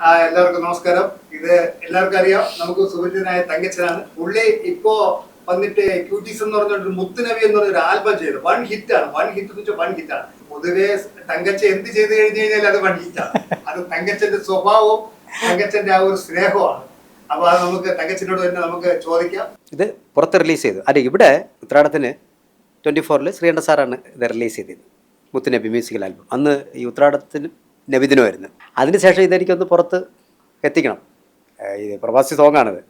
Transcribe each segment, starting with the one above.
എല്ലാവർക്കും നമസ്കാരം. ഇത് എല്ലാവർക്കും അറിയാം, നമുക്ക് സുപരിചിതനായ തങ്കച്ചനാണ്. പുള്ളി ഇപ്പോ വന്നിട്ട് ക്യൂട്ടീസ് എന്ന് പറഞ്ഞൊരു മുത്തുനബി എന്ന് പറഞ്ഞൊരു ആൽബം ചെയ്തു. വൺ ഹിറ്റ് ആണ്. വൺ ഹിറ്റ് എന്ന് വെച്ചാൽ വൺ ഹിറ്റ് ആണ്. പൊതുവെ തങ്കച്ച എന്ത് ചെയ്ത് കഴിഞ്ഞു കഴിഞ്ഞാൽ അത് വൺ ഹിറ്റ് ആണ്. അത് തങ്കച്ചന്റെ സ്വഭാവവും തങ്കച്ചന്റെ ആ ഒരു സ്നേഹമാണ്. അപ്പൊ അത് നമുക്ക് തങ്കച്ചനോട് തന്നെ നമുക്ക് ചോദിക്കാം. ഇത് പുറത്ത് റിലീസ് ചെയ്തു. അല്ല, ഇവിടെ ഉത്രാടത്തിന് 24 ശ്രീകണ്ഠ സാറാണ് ഇത് റിലീസ് ചെയ്തത്, മുത്തുനബി മ്യൂസിക്കൽ ആൽബം. അന്ന് ഈ ഉത്രാടത്തിന് നബിദിനമായിരുന്നു. അതിനുശേഷം ഇതെനിക്കൊന്ന് പുറത്ത് എത്തിക്കണം. ഇത് പ്രവാസി സോങ്ങാണിത്,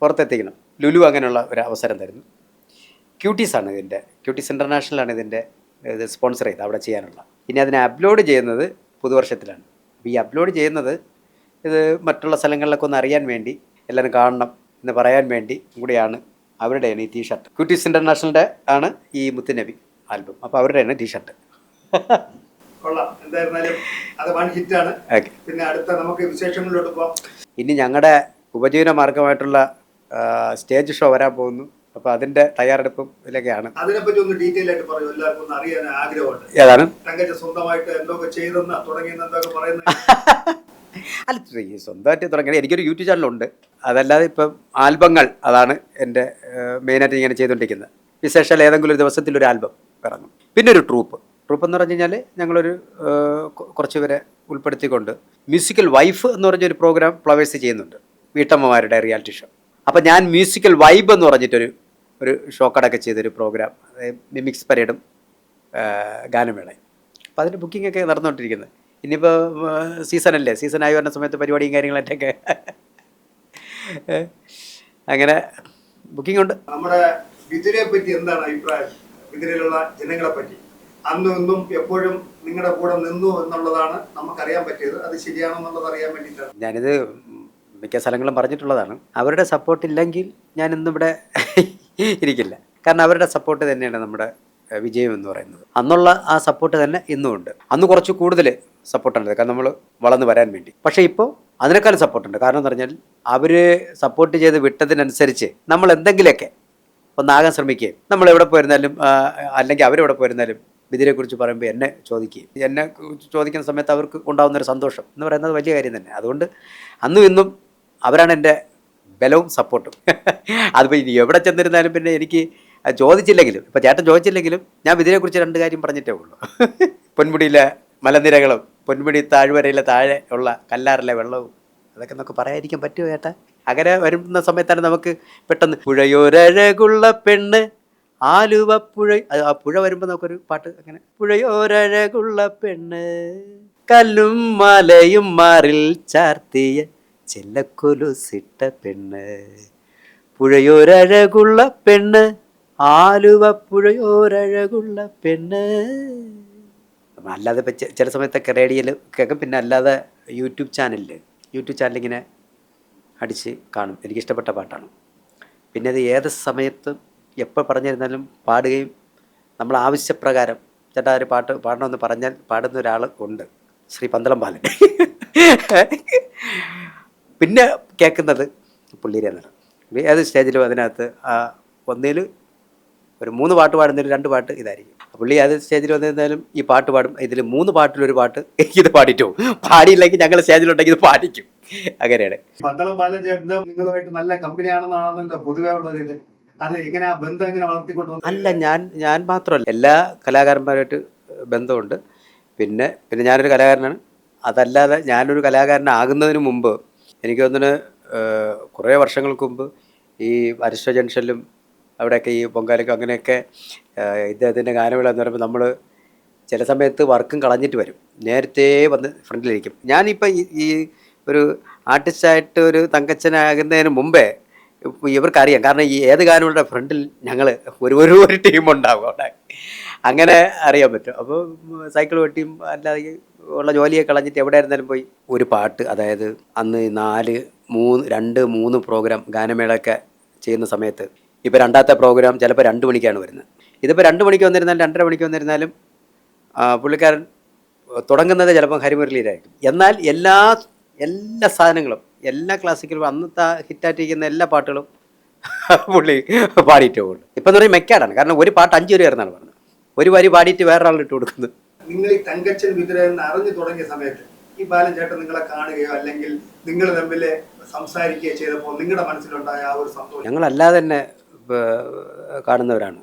പുറത്തെത്തിക്കണം. ലുലു അങ്ങനെയുള്ള ഒരു അവസരം തരുന്നു. ക്യൂട്ടീസാണ് ഇതിൻ്റെ, ക്യൂട്ടീസ് ഇൻ്റർനാഷണലാണ് ഇതിൻ്റെ ഇത് സ്പോൺസർ ചെയ്ത് അവിടെ ചെയ്യാനുള്ള. ഇനി അതിനെ അപ്ലോഡ് ചെയ്യുന്നത് പുതുവർഷത്തിലാണ്. അപ്പോൾ ഈ അപ്ലോഡ് ചെയ്യുന്നത് ഇത് മറ്റുള്ള സ്ഥലങ്ങളിലൊക്കെ ഒന്ന് അറിയാൻ വേണ്ടി, എല്ലാവരും കാണണം എന്ന് പറയാൻ വേണ്ടി കൂടിയാണ്. അവരുടെയാണ് ഈ ടീഷർട്ട്. ക്യൂട്ടീസ് ഇൻ്റർനാഷണലിൻ്റെ ആണ് ഈ മുത്തുനബി ആൽബം. അപ്പോൾ അവരുടെയാണ് ടീഷർട്ട്. കൊള്ളാം. എന്തായിരുന്നാലും അത് വൺ ഹിറ്റ് ആണ്. പിന്നെ അടുത്ത നമുക്ക് വിശേഷങ്ങളിലോട്ട് പോകാം. ഇനി ഞങ്ങളുടെ ഉപജീവന മാർഗമായിട്ടുള്ള സ്റ്റേജ് ഷോ വരാൻ പോകുന്നു. അപ്പോൾ അതിന്റെ തയ്യാറെടുപ്പും ഇതിലൊക്കെയാണ്. അതിനെപ്പറ്റി ഒന്ന് ഡീറ്റെയിൽ ആയിട്ട് പറയൂ, എല്ലാവർക്കും ഒന്ന് അറിയാൻ ആഗ്രഹമുണ്ട്. ഏതാണ് തങ്കച്ച സ്വന്തമായിട്ട് എന്തൊക്കെ ചെയ്തെന്ന് തുടങ്ങിയെന്ന് എന്തൊക്കെ പറയുന്നത്? അല്ല, സ്വന്തമായിട്ട് തുടങ്ങിയത് എനിക്കൊരു യൂട്യൂബ് ചാനലുണ്ട്. അതല്ലാതെ ഇപ്പം ആൽബങ്ങൾ, അതാണ് എൻ്റെ മെയിനായിട്ട് ഇങ്ങനെ ചെയ്തുകൊണ്ടിരിക്കുന്നത്. വിശേഷാൽ ഏതെങ്കിലും ഒരു ദിവസത്തിൽ ഒരു ആൽബം ഇറങ്ങും. പിന്നെ ഒരു ട്രൂപ്പ് എന്ന് പറഞ്ഞു കഴിഞ്ഞാൽ ഞങ്ങളൊരു കുറച്ച് പേരെ ഉൾപ്പെടുത്തിക്കൊണ്ട് മ്യൂസിക്കൽ വൈഫ് എന്ന് പറഞ്ഞൊരു പ്രോഗ്രാം ഫ്ലവേഴ്സ് ചെയ്യുന്നുണ്ട്, വീട്ടമ്മമാരുടെ റിയാലിറ്റി ഷോ. അപ്പോൾ ഞാൻ മ്യൂസിക്കൽ വൈബ് എന്ന് പറഞ്ഞിട്ടൊരു ഷോ കടയൊക്കെ ചെയ്തൊരു പ്രോഗ്രാം, മിമിക്സ് പരേഡും ഗാനമേളയും. അപ്പോൾ അതിൻ്റെ ബുക്കിംഗ് ഒക്കെ നടന്നുകൊണ്ടിരിക്കുന്നത്. ഇനിയിപ്പോൾ സീസണല്ലേ, സീസണായി വരുന്ന സമയത്ത് പരിപാടിയും കാര്യങ്ങളൊക്കെ അങ്ങനെ ബുക്കിംഗ് ഉണ്ട്. നമ്മുടെ വിതുരയെ പറ്റി എന്താണ് അഭിപ്രായം? വിതുരയിലുള്ള ജനങ്ങളെ പറ്റി അന്നും ഇന്നും എപ്പോഴും നിങ്ങളുടെ കൂടെ നിന്നു എന്നുള്ളതാണ് നമുക്കറിയാൻ പറ്റിയത്. അത് ശരിയാണെന്നുള്ളത് അറിയാൻ വേണ്ടിയിട്ടാണ്. ഞാനിത് മിക്ക സ്ഥലങ്ങളും പറഞ്ഞിട്ടുള്ളതാണ്. അവരുടെ സപ്പോർട്ട് ഇല്ലെങ്കിൽ ഞാൻ ഇന്നും ഇവിടെ ഇരിക്കില്ല. കാരണം അവരുടെ സപ്പോർട്ട് തന്നെയാണ് നമ്മുടെ വിജയം എന്ന് പറയുന്നത്. അന്നുള്ള ആ സപ്പോർട്ട് തന്നെ ഇന്നും ഉണ്ട്. അന്ന് കുറച്ച് കൂടുതൽ സപ്പോർട്ടുണ്ട്, കാരണം നമ്മൾ വളർന്നു വരാൻ വേണ്ടി. പക്ഷേ ഇപ്പോൾ അതിനേക്കാളും സപ്പോർട്ടുണ്ട്. കാരണം എന്ന് പറഞ്ഞാൽ അവർ സപ്പോർട്ട് ചെയ്ത് വിട്ടതിനനുസരിച്ച് നമ്മൾ എന്തെങ്കിലുമൊക്കെ ഒന്നാകാൻ ശ്രമിക്കുകയും, നമ്മൾ എവിടെ പോയിരുന്നാലും അല്ലെങ്കിൽ അവരെവിടെ പോയിരുന്നാലും വിധിയെക്കുറിച്ച് പറയുമ്പോൾ എന്നെ ചോദിക്കുന്ന സമയത്ത് അവർക്ക് ഉണ്ടാകുന്നൊരു സന്തോഷം എന്ന് പറയുന്നത് വലിയ കാര്യം തന്നെ. അതുകൊണ്ട് അന്നും ഇന്നും അവരാണ് എൻ്റെ ബലവും സപ്പോർട്ടും. അതിപ്പോൾ ഇനി എവിടെ ചെന്നിരുന്നാലും പിന്നെ എനിക്ക് ചോദിച്ചില്ലെങ്കിലും, ഇപ്പോൾ ചേട്ടൻ ചോദിച്ചില്ലെങ്കിലും ഞാൻ വിധിയെക്കുറിച്ച് 2 കാര്യം പറഞ്ഞിട്ടേ ഉള്ളൂ. പൊന്മുടിയിലെ മലനിരകളും പൊന്മുടി താഴ്വരയിലെ താഴെ ഉള്ള കല്ലാറിലെ വെള്ളവും അതൊക്കെ നമുക്ക് പറയാതിരിക്കാൻ പറ്റുമോ ചേട്ടാ? അങ്ങനെ വരുന്ന സമയത്താണ് നമുക്ക് പെട്ടെന്ന് പുഴയോരഴകുള്ള പെണ്ണ് ആലുവ പുഴ, ആ പുഴ വരുമ്പോൾ നമുക്കൊരു പാട്ട് അങ്ങനെ, പുഴയോരഴകുള്ള പെണ്ണ് കല്ലും മലയും മാറിൽ ചാർത്തിയ ചെല്ലക്കൊലുസിട്ട പെണ്ണ്, പുഴയോരഴകുള്ള പെണ്ണ് ആലുവ പുഴയോരഴകുള്ള പെണ്ണ്. അല്ലാതെ ഇപ്പം ചില സമയത്തൊക്കെ റേഡിയോയിൽ കേൾക്കും. പിന്നെ അല്ലാതെ യൂട്യൂബ് ചാനലിൽ ഇങ്ങനെ അടിച്ച് കാണും. എനിക്കിഷ്ടപ്പെട്ട പാട്ടാണ്. പിന്നെ അത് ഏത് സമയത്തും എപ്പോൾ പറഞ്ഞിരുന്നാലും പാടുകയും, നമ്മൾ ആവശ്യപ്രകാരം ചേട്ടാ ഒരു പാട്ട് പാടണമെന്ന് പറഞ്ഞാൽ പാടുന്ന ഒരാൾ ഉണ്ട്, ശ്രീ പന്തളം ബാലൻ. പിന്നെ കേൾക്കുന്നത് പുള്ളിരെന്നാണ്. ഏത് സ്റ്റേജിലും അതിനകത്ത് ഒന്നിൽ ഒരു 3 പാട്ട് പാടുന്നൊരു 2 പാട്ട് ഇതായിരിക്കും. പുള്ളി ഏത് സ്റ്റേജിൽ വന്നിരുന്നാലും ഈ പാട്ട് പാടും. ഇതിൽ 3 പാട്ടിലൊരു പാട്ട് എനിക്കിത് പാടിയിട്ട് പോകും. പാടിയില്ലെങ്കിൽ ഞങ്ങൾ സ്റ്റേജിലുണ്ടെങ്കിൽ ഇത് പാടിക്കും. അങ്ങനെയാണ്. പന്തളം ബാലൻ ചേട്ടൻ നിങ്ങളുമായിട്ട് നല്ല കമ്പനിയാണെന്നാണ് പൊതുവേ ഉള്ളത്. അല്ല, ഞാൻ മാത്രമല്ല, എല്ലാ കലാകാരന്മാരുമായിട്ട് ബന്ധമുണ്ട്. പിന്നെ ഞാനൊരു കലാകാരനാണ്. അതല്ലാതെ ഞാനൊരു കലാകാരനാകുന്നതിന് മുമ്പ്, എനിക്ക് തോന്നുന്നു കുറേ വർഷങ്ങൾക്ക് മുമ്പ് ഈ അരിസ്റ്റോ ജംഗ്ഷനിലും അവിടെയൊക്കെ ഈ പൊങ്കാലയ്ക്കും അങ്ങനെയൊക്കെ ഇദ്ദേഹത്തിൻ്റെ ഗാനമേള എന്ന് പറയുമ്പോൾ നമ്മൾ ചില സമയത്ത് വർക്കും കളഞ്ഞിട്ട് വരും, നേരത്തെ വന്ന് ഫ്രണ്ടിലിരിക്കും. ഞാനിപ്പോൾ ഈ ഒരു ആർട്ടിസ്റ്റായിട്ട് ഒരു തങ്കച്ചനാകുന്നതിന് മുമ്പേ ഇവർക്കറിയാം. കാരണം ഈ ഏത് ഗാനങ്ങളുടെ ഫ്രണ്ടിൽ ഞങ്ങൾ ഒരു ടീമുണ്ടാകും അവിടെ, അങ്ങനെ അറിയാൻ പറ്റും. അപ്പോൾ സൈക്കിൾ വെട്ടിയും അല്ലാതെ ഉള്ള ജോലിയെ കളഞ്ഞിട്ട് എവിടെ ആയിരുന്നാലും പോയി ഒരു പാട്ട്. അതായത് അന്ന് 2, 3 പ്രോഗ്രാം ഗാനമേളയൊക്കെ ചെയ്യുന്ന സമയത്ത്, ഇപ്പോൾ 2ാമത്തെ പ്രോഗ്രാം ചിലപ്പോൾ 2 മണിക്കാണ് വരുന്നത്. ഇതിപ്പോൾ 2 മണിക്ക് വന്നിരുന്നാലും 2:30 മണിക്ക് വന്നിരുന്നാലും പുള്ളിക്കാരൻ തുടങ്ങുന്നത് ചിലപ്പോൾ ഹരിമുരളിയിലായിരിക്കും. എന്നാൽ എല്ലാ സാധനങ്ങളും, എല്ലാ ക്ലാസിക്കലും അന്നത്തെ ഹിറ്റായിട്ടിരിക്കുന്ന എല്ലാ പാട്ടുകളും പുള്ളി പാടിയിട്ടേ ഉള്ളൂ. ഇപ്പം എന്ന് പറഞ്ഞാൽ മെക്കാടാണ്. കാരണം ഒരു പാട്ട് 5 വരി ആയിരുന്നാണ് പറഞ്ഞത്. ഒരു വരി പാടിയിട്ട് വേറൊരാൾ ഇട്ട് കൊടുക്കുന്നത്. നിങ്ങൾ ഈ തങ്കച്ചൻ വിതുര എന്ന് അറിഞ്ഞു തുടങ്ങിയ സമയത്ത് ഈ ബാലൻ ചേട്ടൻ നിങ്ങളെ കാണുകയോ അല്ലെങ്കിൽ നിങ്ങൾ തമ്മിൽ സംസാരിക്കുകയോ ചെയ്തപ്പോൾ നിങ്ങളുടെ മനസ്സിലുണ്ടായ ആ ഒരു സന്തോഷം? ഞങ്ങളല്ലാതെ തന്നെ കാണുന്നവരാണ്.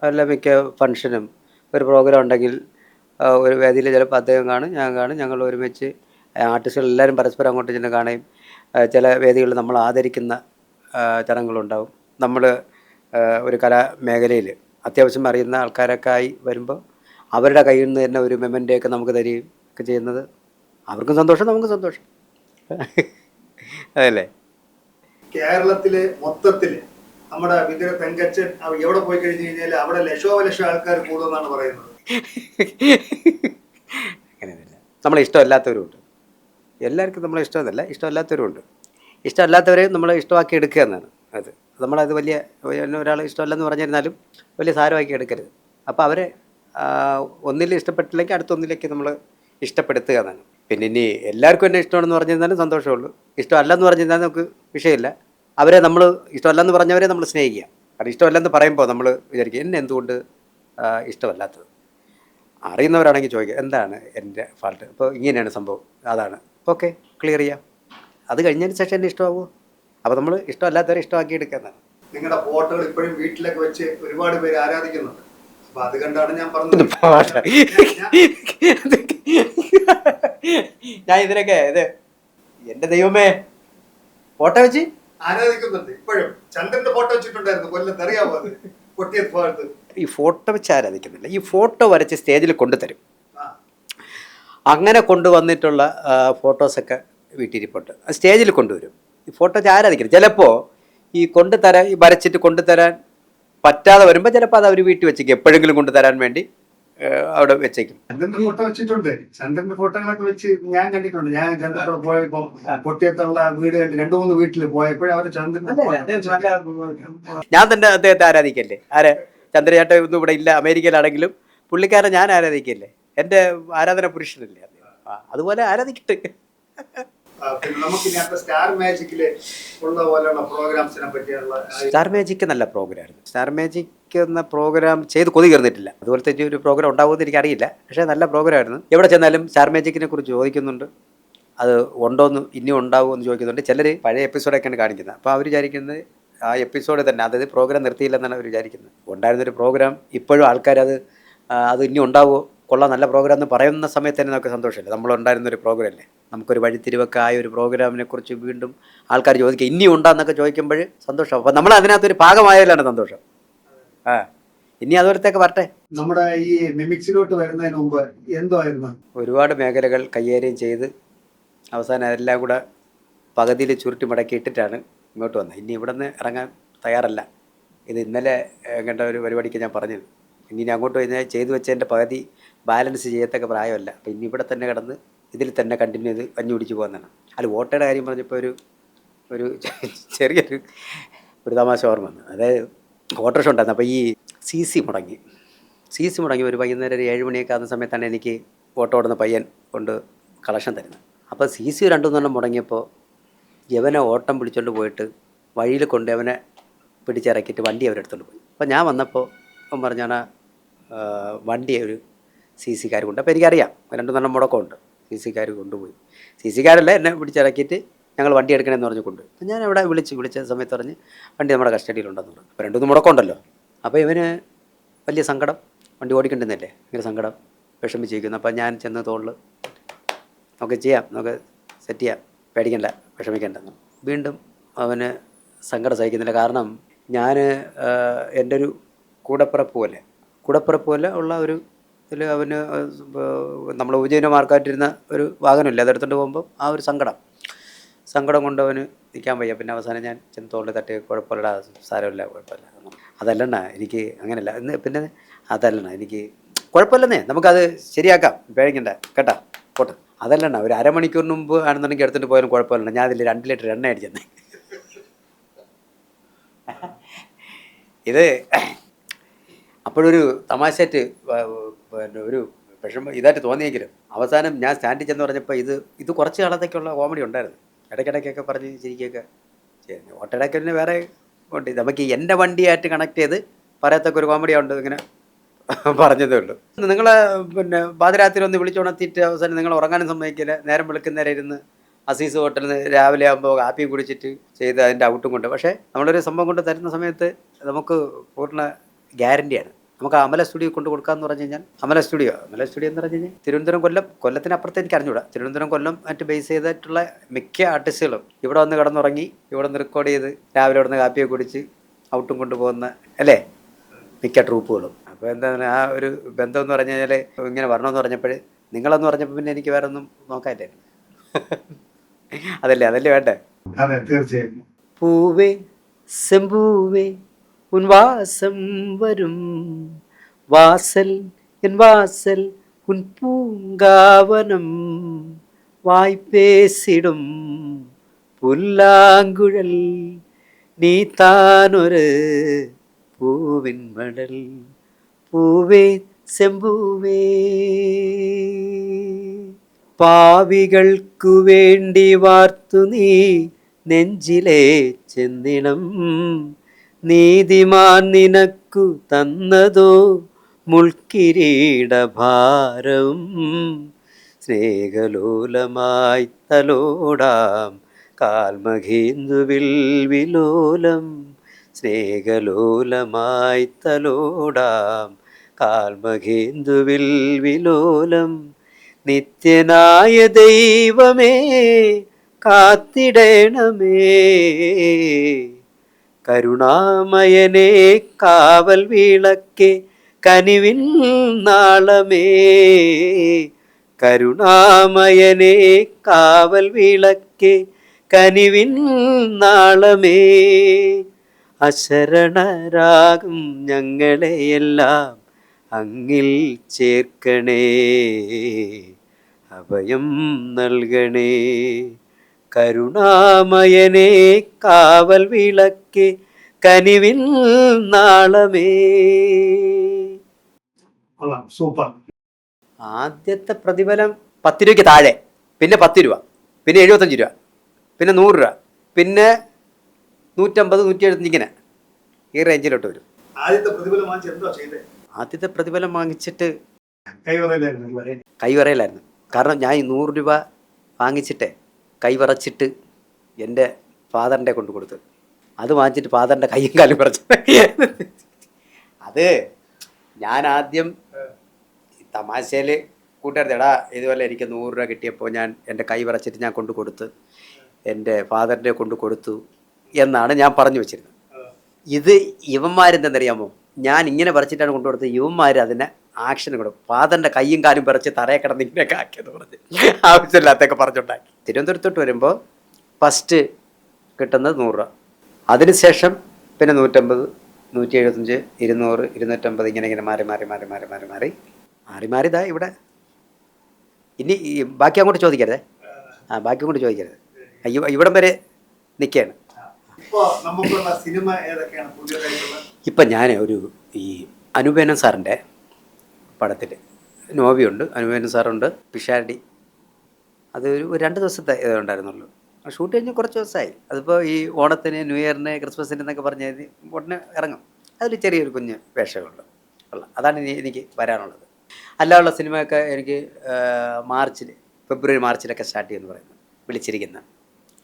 അല്ല, മിക്ക ഫംഗ്ഷനും ഒരു പ്രോഗ്രാം ഉണ്ടെങ്കിൽ ഒരു വേദിയിൽ ചിലപ്പോൾ അദ്ദേഹം കാണും, ഞാൻ കാണും, ഞങ്ങൾ ഒരുമിച്ച് ആർട്ടിസ്റ്റുകൾ എല്ലാവരും പരസ്പരം അങ്ങോട്ട് ചെന്ന് കാണുകയും ചില വേദികളിൽ നമ്മൾ ആദരിക്കുന്ന ചടങ്ങുകളുണ്ടാവും. നമ്മൾ ഒരു കലാമേഖലയിൽ അത്യാവശ്യം അറിയുന്ന ആൾക്കാരൊക്കെ ആയി വരുമ്പോൾ അവരുടെ കയ്യിൽ നിന്ന് തന്നെ ഒരു മെമ്മൻ്റെയൊക്കെ നമുക്ക് തരികയും ഒക്കെ ചെയ്യുന്നത് അവർക്കും സന്തോഷം, നമുക്കും സന്തോഷം. അതല്ലേ? കേരളത്തിലെ മൊത്തത്തില് നമ്മുടെ വിദ്യ തങ്കച്ചൻ എവിടെ പോയി കഴിഞ്ഞു കഴിഞ്ഞാൽ അവിടെ ലക്ഷോപലക്ഷം ആൾക്കാർ കൂടുമെന്നാണ് പറയുന്നത്. അങ്ങനെയൊന്നുമില്ല. നമ്മളെ ഇഷ്ടമല്ലാത്തവരുമുണ്ട്. എല്ലാവർക്കും നമ്മളെ ഇഷ്ടമല്ല, ഇഷ്ടമല്ലാത്തവരുമുണ്ട്. ഇഷ്ടമല്ലാത്തവരെ നമ്മൾ ഇഷ്ടമാക്കി എടുക്കുക എന്നാണ് അത്. നമ്മളത് വലിയ ഒരാൾ ഇഷ്ടമല്ലെന്ന് പറഞ്ഞിരുന്നാലും വലിയ സാരമാക്കി എടുക്കരുത്. അപ്പോൾ അവരെ ഒന്നിൽ ഇഷ്ടപ്പെട്ടില്ലെങ്കിൽ അടുത്തൊന്നിലേക്ക് നമ്മൾ ഇഷ്ടപ്പെടുത്തുക എന്നാണ്. പിന്നെ ഇനി എല്ലാവർക്കും എന്നെ ഇഷ്ടമാണെന്ന് പറഞ്ഞിരുന്നാലും സന്തോഷമുള്ളൂ. ഇഷ്ടമല്ലെന്ന് പറഞ്ഞിരുന്നാലും നമുക്ക് വിഷയമില്ല. അവരെ നമ്മൾ ഇഷ്ടമല്ലെന്ന് പറഞ്ഞവരെ നമ്മൾ സ്നേഹിക്കുക. കാരണം ഇഷ്ടമല്ലെന്ന് പറയുമ്പോൾ നമ്മൾ വിചാരിക്കുക എന്നെ എന്തുകൊണ്ട് ഇഷ്ടമല്ലാത്തത്. അറിയുന്നവരാണെങ്കിൽ ചോദിക്കുക എന്താണ് എൻ്റെ ഫാൾട്ട്, ഇപ്പോൾ ഇങ്ങനെയാണ് സംഭവം, അതാണ്, ഓക്കെ, ക്ലിയർ ചെയ്യാം. അത് കഴിഞ്ഞതിന് ശേഷം എന്നെ ഇഷ്ടമാകുമോ? അപ്പോൾ നമ്മൾ ഇഷ്ടമല്ലാത്തവരെ ഇഷ്ടമാക്കി എടുക്കുന്നതാണ്. നിങ്ങളുടെ ഫോട്ടോകൾ ഇപ്പോഴും വീട്ടിലൊക്കെ വെച്ച് ഒരുപാട് പേര് ആരാധിക്കുന്നുണ്ട്. അപ്പൊ അത് കണ്ടാണ് ഞാൻ പറഞ്ഞത്. ഞാൻ ഇതിനൊക്കെ ഇത് എൻ്റെ ദൈവമേ ഫോട്ടോ വെച്ച് ആരാധിക്കുന്നുണ്ട്. ഇപ്പോഴും ചന്ദ്രന്റെ ഫോട്ടോ വെച്ചിട്ടുണ്ടായിരുന്നു കൊല്ലത്ത്, അറിയാമോ? അത് പൊട്ടിയത് ഭാഗത്ത് ഈ ഫോട്ടോ വെച്ച് ആരാധിക്കുന്നില്ല. ഈ ഫോട്ടോ വരച്ച് സ്റ്റേജിൽ കൊണ്ടുതരും. അങ്ങനെ കൊണ്ടുവന്നിട്ടുള്ള ഫോട്ടോസൊക്കെ വീട്ടിരിപ്പുണ്ട്. സ്റ്റേജിൽ കൊണ്ടുവരും. ഈ ഫോട്ടോ വെച്ച് ആരാധിക്കില്ല. ചിലപ്പോൾ ഈ കൊണ്ടുതരാൻ, ഈ വരച്ചിട്ട് കൊണ്ടുതരാൻ പറ്റാതെ വരുമ്പോൾ ചിലപ്പോൾ അത് അവർ വീട്ടിൽ വെച്ചേക്കും, എപ്പോഴെങ്കിലും കൊണ്ടുതരാൻ വേണ്ടി അവിടെ വെച്ചേക്കും. ചന്ദ്രന്റെ ഫോട്ടോ വെച്ചിട്ടുണ്ട്. ചന്ദ്രന്റെ ഫോട്ടോകളൊക്കെ വെച്ച് ഞാൻ കണ്ടിട്ടുണ്ട്. ഞാൻ ചന്ദ്രനോട് പോയപ്പോ പൊട്ടിയത്തുള്ള വീട് കണ്ട് 2-3 വീട്ടിൽ പോയപ്പോഴും അവർ ചന്ദ്രൻ, ഞാൻ തന്നെ അദ്ദേഹത്തെ ആരാധിക്കല്ലേ. ആരെ? ചന്ദ്രചേട്ടൻ ഒന്നും ഇവിടെ ഇല്ല, അമേരിക്കയിലാണെങ്കിലും പുള്ളിക്കാരൻ ഞാൻ ആരാധിക്കല്ലേ. എൻ്റെ ആരാധന പുരുഷനല്ലേ അതുപോലെ ആരാധിക്കട്ടെ. പിന്നെ നമുക്കിനി അടുത്ത സ്റ്റാർ മാജിക്കില് ഉള്ള പോലെയുള്ള പ്രോഗ്രാംസിനെ പറ്റിയുള്ള. സ്റ്റാർ മാജിക് നല്ല പ്രോഗ്രാമായിരുന്നു. സ്റ്റാർ മാജിക് എന്ന പ്രോഗ്രാം ചെയ്ത് കൊതി കയറുന്നിട്ടില്ല. അതുപോലത്തെ ഒരു പ്രോഗ്രാം ഉണ്ടാവുമെന്ന് എനിക്കറിയില്ല. പക്ഷേ നല്ല പ്രോഗ്രാമായിരുന്നു. എവിടെ ചെന്നാലും സ്റ്റാർ മാജിക്കിനെ കുറിച്ച് ചോദിക്കുന്നുണ്ട്. അത് ഉണ്ടോയെന്ന്, ഇനിയും ഉണ്ടാവുമോ എന്ന് ചോദിക്കുന്നുണ്ട്. ചിലർ പഴയ എപ്പിസോഡൊക്കെയാണ് കാണിക്കുന്നത്. അപ്പോൾ അവർ വിചാരിക്കുന്നത് ആ എപ്പിസോഡ് തന്നെ, അതായത് പ്രോഗ്രാം നിർത്തിയില്ലെന്നാണ് അവർ വിചാരിക്കുന്നത്. ഉണ്ടായിരുന്നൊരു പ്രോഗ്രാം ഇപ്പോഴും ആൾക്കാരത് അത് ഇനി ഉണ്ടാവുമോ, കൊള്ളാം, നല്ല പ്രോഗ്രാം എന്ന് പറയുന്ന സമയത്ത് തന്നെ നമുക്ക് സന്തോഷമില്ല. നമ്മളുണ്ടായിരുന്നൊരു പ്രോഗ്രാം അല്ലേ, നമുക്കൊരു വഴിത്തിരിവൊക്കെ ആയ ഒരു പ്രോഗ്രാമിനെ കുറിച്ച് വീണ്ടും ആൾക്കാർ ചോദിക്കുക ഇനിയും ഉണ്ടാന്നൊക്കെ ചോദിക്കുമ്പോൾ സന്തോഷം. അപ്പോൾ നമ്മൾ അതിനകത്തൊരു ഭാഗമായാലാണ് സന്തോഷം. ഇനി അതുപോലത്തേക്ക് വരട്ടെ. നമ്മുടെ ഈ മിമിക്സിലോട്ട് വരുന്നതിന് മുമ്പ് എന്തായിരുന്നു? ഒരുപാട് മേഖലകൾ കൈകാര്യം ചെയ്ത് അവസാനം എല്ലാം കൂടെ പകുതിയിൽ ചുരുട്ടി മടക്കി ഇട്ടിട്ടാണ് ഇങ്ങോട്ട് വന്നത്. ഇനി ഇവിടെ നിന്ന് ഇറങ്ങാൻ തയ്യാറല്ല. ഇത് ഇന്നലെ കണ്ട ഒരു പരിപാടിക്ക് ഞാൻ പറഞ്ഞത്, ഇനി അങ്ങോട്ട് കഴിഞ്ഞാൽ ചെയ്തു വെച്ചതിൻ്റെ പകുതി ബാലൻസ് ചെയ്യത്തക്ക പ്രായമല്ല. അപ്പോൾ ഇനി ഇവിടെ തന്നെ കിടന്ന് ഇതിൽ തന്നെ കണ്ടിന്യൂ ചെയ്ത് കഞ്ഞി പിടിച്ച് പോകുന്നതാണ്. അല്ല, വോട്ടയുടെ കാര്യം പറഞ്ഞപ്പോൾ ഒരു ചെറിയൊരു തമാശ ഓർമ്മ വന്നു. അതായത് ഓട്ടോറിക്ഷ ഉണ്ടായിരുന്നു. അപ്പോൾ ഈ CC മുടങ്ങി ഒരു വൈകുന്നേരം 7 മണിയൊക്കെ ആകുന്ന സമയത്താണ് എനിക്ക് ഓട്ടോ ഓടുന്ന പയ്യൻ കൊണ്ട് കളക്ഷൻ തരുന്നത്. അപ്പോൾ CC 2-3 മുടങ്ങിയപ്പോൾ യവനെ ഓട്ടം പിടിച്ചുകൊണ്ട് പോയിട്ട് വഴിയിൽ കൊണ്ട് അവനെ പിടിച്ചിറക്കിയിട്ട് വണ്ടി അവരെടുത്തുകൊണ്ട് പോയി. അപ്പോൾ ഞാൻ വന്നപ്പോൾ അവൻ പറഞ്ഞാണ് വണ്ടി ഒരു CC കാർ കൊണ്ട്. അപ്പോൾ എനിക്കറിയാം 2-3 മുടക്കമുണ്ട്. CC കാർ കൊണ്ടുപോയി. CC കാരല്ല, എന്നെ പിടിച്ചിറക്കിയിട്ട് ഞങ്ങൾ വണ്ടി എടുക്കണമെന്ന് പറഞ്ഞ് കൊണ്ടുപോയി. അപ്പോൾ ഞാൻ അവിടെ വിളിച്ച സമയത്ത് പറഞ്ഞ് വണ്ടി നമ്മുടെ കസ്റ്റഡിയിലുണ്ടെന്ന് പറഞ്ഞു. അപ്പോൾ 2-3 മുടക്കമുണ്ടല്ലോ. അപ്പോൾ ഇവന് വലിയ സങ്കടം, വണ്ടി ഓടിക്കണ്ടെന്നല്ലേ, ഭയങ്കര സങ്കടം, വിഷമിച്ചിരിക്കുന്നു. അപ്പോൾ ഞാൻ ചെന്ന് തോളിൽ നമുക്ക് ചെയ്യാം, നമുക്ക് സെറ്റ് ചെയ്യാം, പേടിക്കണ്ട, വിഷമിക്കേണ്ടെന്ന്. വീണ്ടും അവന് സങ്കടം സഹിക്കുന്നില്ല. കാരണം ഞാൻ എൻ്റെ ഒരു കൂടപ്പിറപ്പ് പോലെ ഉള്ള ഒരു ഇതിൽ അവന് നമ്മൾ ഉപജീവനമാർക്കായിട്ടിരുന്ന ഒരു വാഹനമില്ല, അതെടുത്തുകൊണ്ട് പോകുമ്പോൾ ആ ഒരു സങ്കടം കൊണ്ട് അവന് നിൽക്കാൻ വയ്യ. പിന്നെ അവസാനം ഞാൻ ചെന്ന് തോളിൽ തട്ടി, കുഴപ്പമില്ല, സാരമില്ല, കുഴപ്പമില്ല. അതല്ലണ്ണ എനിക്ക് അങ്ങനെയല്ല ഇന്ന്, പിന്നെ അതല്ലണ്ണ എനിക്ക് കുഴപ്പമില്ലെന്നേ, നമുക്കത് ശരിയാക്കാം, പേടിക്കണ്ട കേട്ടാ, പോട്ടെ. അതല്ലണ്ണ ഒരു അരമണിക്കൂറിന് മുമ്പ് ആണെന്നുണ്ടെങ്കിൽ എടുത്തിട്ട് പോയാലും കുഴപ്പമില്ല, ഞാൻ അതിൽ 2 ലിറ്റർ എണ്ണ അടിച്ചെന്നേ. ഇത് അപ്പോഴൊരു തമാശയായിട്ട് പിന്നെ ഒരു വിഷമം ഇതായിട്ട് തോന്നിയെങ്കിലും അവസാനം ഞാൻ സ്റ്റാൻഡിൽ ചെന്ന് പറഞ്ഞപ്പോൾ ഇത് കുറച്ച് കാലത്തേക്കുള്ള കോമഡി ഉണ്ടായിരുന്നു. ഇടയ്ക്കിടയ്ക്കൊക്കെ പറഞ്ഞ് ചിരിക്കുകയൊക്കെ ചെയ്യുന്നു. ഓട്ടോയിടയ്ക്ക് തന്നെ വേറെ ഉണ്ട്. നമുക്ക് എൻ്റെ വണ്ടിയായിട്ട് കണക്ട് ചെയ്ത് പറയത്തക്ക ഒരു കോമഡിയുണ്ട്. ഇങ്ങനെ പറഞ്ഞതേ ഉള്ളൂ. നിങ്ങളെ പിന്നെ പാതിരാത്രി ഒന്ന് വിളിച്ചുണർത്തിയിട്ട് അവസാനം നിങ്ങൾ ഉറങ്ങാനും സമ്മതിക്കില്ല. നേരം വെളുക്കുന്നേരം ഇരുന്ന് അസീസ് ഹോട്ടലിൽ നിന്ന് രാവിലെ ആകുമ്പോൾ കാപ്പി കുടിച്ചിട്ട് ചെയ്ത് അതിൻ്റെ ഔട്ടും കൊണ്ട്, പക്ഷേ നമ്മളൊരു സംഭവം കൊണ്ട് തരുന്ന സമയത്ത് നമുക്ക് പൂർണ്ണ ഗ്യാരണ്ടിയാണ്. നമുക്ക് അമല സ്റ്റുഡിയോ കൊണ്ട് കൊടുക്കാമെന്ന് പറഞ്ഞു കഴിഞ്ഞാൽ, അമല സ്റ്റുഡിയോ എന്ന് പറഞ്ഞു കഴിഞ്ഞാൽ തിരുവനന്തപുരം കൊല്ലത്തിനപ്പുറത്ത് എനിക്ക് അറിഞ്ഞൂടാ. തിരുവനന്തപുരം കൊല്ലം മറ്റ് ബേസ് ചെയ്തിട്ടുള്ള മിക്ക ആർട്ടിസ്റ്റുകളും ഇവിടെ വന്ന് കിടന്നുറങ്ങി ഇവിടെ നിന്ന് റെക്കോർഡ് ചെയ്ത് രാവിലെ ഇവിടെ നിന്ന് കാപ്പിയൊക്കെ കുടിച്ച് ഔട്ടും കൊണ്ടുപോകുന്ന അല്ലേ മിക്ക ട്രൂപ്പുകളും. അപ്പോൾ എന്താണ് ആ ഒരു ബന്ധം എന്ന് പറഞ്ഞു കഴിഞ്ഞാൽ, ഇങ്ങനെ വരണമെന്ന് പറഞ്ഞപ്പോൾ നിങ്ങളെന്ന് പറഞ്ഞപ്പോൾ പിന്നെ എനിക്ക് വേറെ ഒന്നും നോക്കാനില്ല. അതല്ലേ വേണ്ടേ? അതെ, തീർച്ചയായും. പൂവേ செம்பூவே உன் வாசம் வரும் வாசல் என் வாசல் உன் பூங்காவனம் வாய் பேசிடும் புல்லாங்குழல் நீ தானொரு பூவின் மடல் பூவே செம்பூவே. പാവികൾക്കു വേണ്ടി വാർത്തു നീ നെഞ്ചിലെ ചെന്നിണം നീതിമാൻ നിനക്കു തന്നതോ മുൾക്കിരീടഭാരം. സ്നേഹലോലമായി തലോടാം കാൽമഹേന്ദുവിൽ വിലോലം. സ്നേഹലോലമായി തലോടാം കാൽമഹേന്ദുവിൽ വിലോലം. നിത്യനായ ദൈവമേ കാത്തിടണമേ, കരുണാമയനേ കാവൽ വിളക്കേ കനിവിൻ നാളമേ. കരുണാമയനേ കാവൽ വിളക്കേ കനിവിൻ നാളമേ. അശരണരാകും ഞങ്ങളെയെല്ലാം അങ്ങിൽ ചേർക്കണേ, അഭയം നൽകണേ. കരുണാമയനേ കാവൽ വിളക്കേ കനിവിൻ നാളമേ. സൂപ്പർ. ആദ്യത്തെ പ്രതിഫലം 10 രൂപയ്ക്ക് താഴെ, പിന്നെ 10 രൂപ, പിന്നെ 75 രൂപ, പിന്നെ 100 രൂപ, പിന്നെ 150, 175 ഇങ്ങനെ ഈ റേഞ്ചിലോട്ട് വരും. ആദ്യത്തെ പ്രതിഫലം വാങ്ങിച്ച് എന്താ ചെയ്തേ? ആദ്യത്തെ പ്രതിഫലം വാങ്ങിച്ചിട്ട് കൈവറയിലായിരുന്നു. കാരണം ഞാൻ ഈ 100 രൂപ വാങ്ങിച്ചിട്ട് കൈവറച്ചിട്ട് എൻ്റെ ഫാദറിൻ്റെ കൊണ്ട് കൊടുത്തു. അത് വാങ്ങിച്ചിട്ട് ഫാദറിൻ്റെ കൈയും കാലും വിറച്ചു. അത് ഞാൻ ആദ്യം തമാശയിൽ കൂട്ടുകാരെടാ ഇതുപോലെ എനിക്ക് 100 രൂപ കിട്ടിയപ്പോൾ ഞാൻ എൻ്റെ കൈ വിറച്ചിട്ട് ഞാൻ കൊണ്ട് കൊടുത്ത് എൻ്റെ ഫാദറിൻ്റെ കൊണ്ട് കൊടുത്തു എന്നാണ് ഞാൻ പറഞ്ഞു വെച്ചിരുന്നത്. ഇത് ഇവന്മാരെന്തെന്നറിയാമോ, ഞാൻ ഇങ്ങനെ പറിച്ചിട്ടാണ് കൊണ്ടുകൊടുത്തത്. ഇവന്മാർ അതിനെ ആക്ഷന് കൊടുക്കും. ഫാദറിൻ്റെ കയ്യും കാലും പറിച്ച് തറയെ കിടന്ന് ഇങ്ങനെയൊക്കെ ആക്കിയെന്ന് പറഞ്ഞ് ആവശ്യമില്ലാത്തൊക്കെ പറഞ്ഞുണ്ടാക്കി. തിരുവനന്തപുരത്തോട്ട് വരുമ്പോൾ ഫസ്റ്റ് കിട്ടുന്നത് 100 രൂപ, അതിനുശേഷം പിന്നെ 150, 175, 200, 250 ഇങ്ങനെ മാറി ഇതാ ഇവിടെ. ഇനി ബാക്കി അങ്ങോട്ട് ചോദിക്കരുതേ, ബാക്കി അങ്ങോട്ട് ചോദിക്കരുത്. ഇവിടം വരെ നിൽക്കുകയാണ്. ഇപ്പം ഞാൻ ഈ അനുപേനൻ സാറിൻ്റെ പടത്തിൽ നോവിയുണ്ട്, അനുപേനൻ സാറുണ്ട്, പിഷാരടി. അത് ഒരു 2 ദിവസത്തെ ഇതുണ്ടായിരുന്നുള്ളൂ. ഷൂട്ട് കഴിഞ്ഞ് കുറച്ച് ദിവസമായി. അതിപ്പോൾ ഈ ഓണത്തിന്, ന്യൂ ഇയറിന്, ക്രിസ്മസിന് എന്നൊക്കെ പറഞ്ഞ് ഉടനെ ഇറങ്ങും. അതിൽ ചെറിയൊരു കുഞ്ഞ് വേഷമുള്ളൂ. അതാണ് എനിക്ക് വരാനുള്ളത്. അല്ലാനുള്ള സിനിമയൊക്കെ എനിക്ക് ഫെബ്രുവരി മാർച്ചിലൊക്കെ സ്റ്റാർട്ട് ചെയ്യുമെന്ന് പറയുന്നത് വിളിച്ചിരിക്കുന്ന.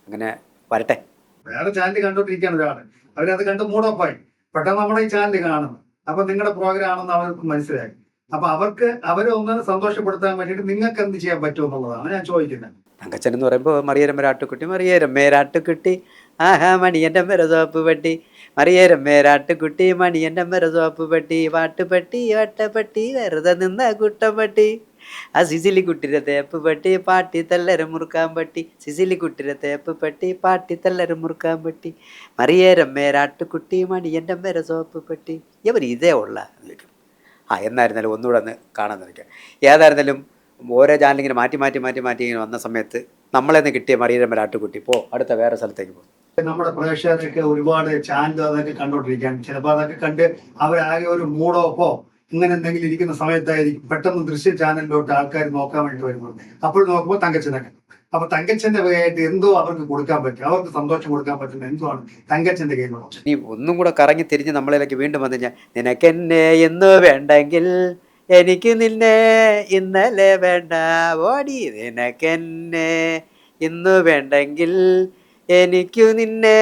അങ്ങനെ വരട്ടെ. വേറെ ചാനൽ കണ്ടോണ്ടിരിക്കുകയാണ് ഒരാള്, അവരത് കണ്ട് മൂഡ് ഓഫ് ആയി. പെട്ടെന്ന് നമ്മുടെ ഈ ചാനൽ കാണുന്നു, അപ്പൊ നിങ്ങളുടെ പ്രോഗ്രാം ആണെന്ന് അവർക്ക് മനസ്സിലായി. അപ്പൊ അവരെ ഒന്ന് സന്തോഷപ്പെടുത്താൻ വേണ്ടിയിട്ട് നിങ്ങൾക്ക് എന്ത് ചെയ്യാൻ പറ്റും എന്നുള്ളതാണ് ഞാൻ ചോദിക്കുന്നത്. തങ്കച്ചൻ എന്ന് പറയുമ്പോൾ മറിയേരമ്മേരാട്ടുകുട്ടി ആഹാ മണിയൻ്റെ മെരസോപ്പ് പെട്ടി, മറിയേരമ്മേരാട്ടുകുട്ടി മണിയൻ്റെ മെരസോപ്പ് പെട്ടി, വാട്ടുപെട്ടി വട്ടപ്പെട്ടി വെറുതെ നിന്ന കുട്ടപ്പെട്ടി, ആ സിസിലി കുട്ടിരെ തേപ്പ് പെട്ടി പാട്ടി തല്ലര മുറുക്കാൻ പറ്റി, സിസിലി കുട്ടിരെ തേപ്പ് പെട്ടി പാട്ടി തല്ലര മുറുക്കാൻ പറ്റി, മറിയേരമ്മേരാട്ടുകുട്ടി മണിയൻ്റെ മെരസോപ്പ് പെട്ടി. ഇവർ ഇതേ ഉള്ള എന്നായിരുന്നാലും ഒന്നുകൂടെ ഒന്ന് കാണാൻ നിൽക്കുക. ഏതായിരുന്നാലും ഓരോ ചാനലിങ്ങനെ മാറ്റി ഇങ്ങനെ വന്ന സമയത്ത് നമ്മളെന്ന് കിട്ടിയ മറിയേരമ്മേരാട്ടുകുട്ടി അടുത്ത വേറെ സ്ഥലത്തേക്ക് പോകും. നമ്മുടെ പ്രേക്ഷകരൊക്കെ ഒരുപാട് ചാനൽ അതൊക്കെ കണ്ടോണ്ടിരിക്കാൻ, ചിലപ്പോൾ അതൊക്കെ കണ്ട് അവരാകെ ഒരു മൂഡ് ഓഫോ ഇങ്ങനെ എന്തെങ്കിലും ഇരിക്കുന്ന സമയത്തായിരിക്കും പെട്ടെന്ന് ദൃശ്യ ചാനലിലോട്ട് ആൾക്കാർ നോക്കാൻ വേണ്ടി വരുന്നത്. അപ്പോൾ നോക്കുമ്പോൾ തങ്കച്ചനൊക്കെ അപ്പൊ തങ്കച്ചന്റെ വകയായിട്ട് എന്തോ അവർക്ക് കൊടുക്കാൻ പറ്റും, അവർക്ക് സന്തോഷം കൊടുക്കാൻ പറ്റുന്ന എന്തോ ആണ് തങ്കച്ചന്റെ കയ്യിലുള്ള ഓപ്ഷൻ. നീ ഒന്നും കൂടെ കറങ്ങി തിരിഞ്ഞ് നമ്മളിലേക്ക് വീണ്ടും വന്നു കഴിഞ്ഞാൽ നിനക്കെന്നെ ഇന്ന് വേണ്ടെങ്കിൽ എനിക്ക് നിന്നെ ഇന്നലെ വേണ്ട ഓടി നിനക്കെന്നെ ഇന്ന് വേണ്ടെങ്കിൽ എനിക്കു നിന്നെ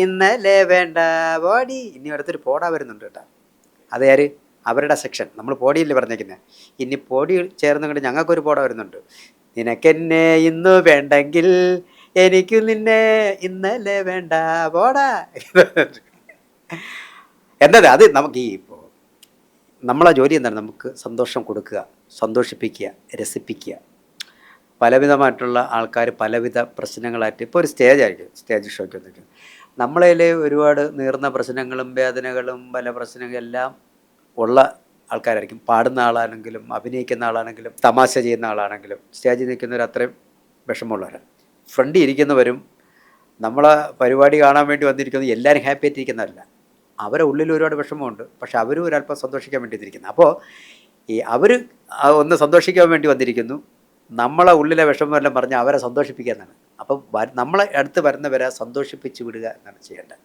ഇന്നലെ വേണ്ട ഓടി. ഇനി അടുത്തൊരു പോടാ വരുന്നുണ്ട് കേട്ടോ. അതാര് അവരുടെ സെക്ഷൻ, നമ്മൾ പോടിയല്ലേ പറഞ്ഞേക്കുന്നത്. ഇനി പോടി ചേർന്ന് കൊണ്ട് ഞങ്ങൾക്കൊരു പോട വരുന്നുണ്ട്. നിനക്കെന്നെ ഇന്ന് വേണ്ടെങ്കിൽ എനിക്കു നിന്നെ ഇന്നലെ വേണ്ട പോടാ. എന്താ അത് നമുക്ക് ഈ ഇപ്പോൾ നമ്മളെ ജോലി എന്താണ്? നമുക്ക് സന്തോഷം കൊടുക്കുക, സന്തോഷിപ്പിക്കുക, രസിപ്പിക്കുക. പലവിധമായിട്ടുള്ള ആൾക്കാർ പലവിധ പ്രശ്നങ്ങളായിട്ട് ഇപ്പോൾ ഒരു സ്റ്റേജായിരിക്കും, സ്റ്റേജ് ഷോയ്ക്ക് വന്നിട്ട് നമ്മളതിൽ ഒരുപാട് നീർന്ന പ്രശ്നങ്ങളും വേദനകളും പല പ്രശ്നങ്ങളെല്ലാം ഉള്ള ആൾക്കാരായിരിക്കും. പാടുന്ന ആളാണെങ്കിലും അഭിനയിക്കുന്ന ആളാണെങ്കിലും തമാശ ചെയ്യുന്ന ആളാണെങ്കിലും സ്റ്റേജിൽ നിൽക്കുന്നവർ അത്രയും വിഷമമുള്ളവരാണ്. ഫ്രണ്ടിൽ ഇരിക്കുന്നവരും നമ്മളെ പരിപാടി കാണാൻ വേണ്ടി വന്നിരിക്കുന്നത് എല്ലാവരും ഹാപ്പി ആയിട്ടിരിക്കുന്നതല്ല. അവരെ ഉള്ളിൽ ഒരുപാട് വിഷമമുണ്ട്, പക്ഷെ അവരും ഒരല്പം സന്തോഷിക്കാൻ വേണ്ടി ഇരിക്കുന്നത്. അപ്പോൾ ഈ അവർ ഒന്ന് സന്തോഷിക്കാൻ വേണ്ടി വന്നിരിക്കുന്നു, നമ്മളെ ഉള്ളിലെ വിഷമമെല്ലാം പറഞ്ഞ് അവരെ സന്തോഷിപ്പിക്കുക എന്നാണ്. അപ്പം നമ്മളെ അടുത്ത് വരുന്നവരെ സന്തോഷിപ്പിച്ച് വിടുക എന്നാണ് ചെയ്യേണ്ടത്.